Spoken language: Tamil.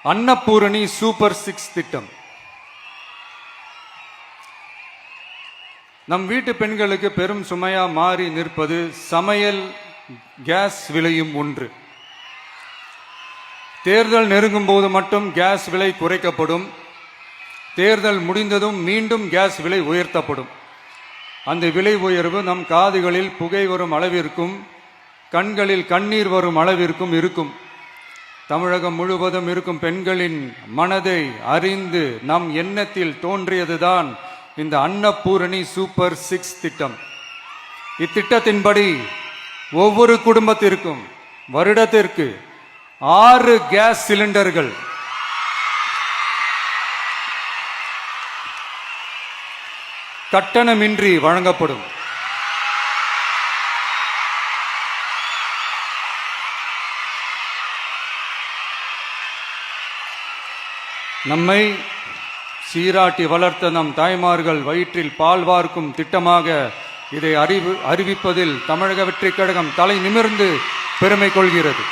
அன்னபூரணி சூப்பர் 6 திட்டம். நம் வீட்டு பெண்களுக்கு பெரும் சுமையா மாறி நிற்பது சமையல் கேஸ் விலையும் ஒன்று. தேர்தல் நெருங்கும் போது மட்டும் கேஸ் விலை குறைக்கப்படும். தேர்தல் முடிந்ததும் மீண்டும் கேஸ் விலை உயர்த்தப்படும். அந்த விலை உயர்வு நம் காதுகளில் புகை வரும் அளவிற்கும் கண்களில் கண்ணீர் வரும் அளவிற்கும் இருக்கும். தமிழகம் முழுவதும் இருக்கும் பெண்களின் மனதை அறிந்து நம் எண்ணத்தில் தோன்றியதுதான் இந்த அன்னபூரணி சூப்பர் 6 திட்டம். இத்திட்டத்தின்படி ஒவ்வொரு குடும்பத்திற்கும் வருடத்திற்கு 6 கேஸ் சிலிண்டர்கள் கட்டணமின்றி வழங்கப்படும். நம்மை சீராட்டி வளர்த்த நம் தாய்மார்கள் வயிற்றில் பால் வார்க்கும் திட்டமாக இதை அறிவிப்பதில் தமிழக வெற்றிக் கழகம் தலை நிமிர்ந்து பெருமை கொள்கிறது.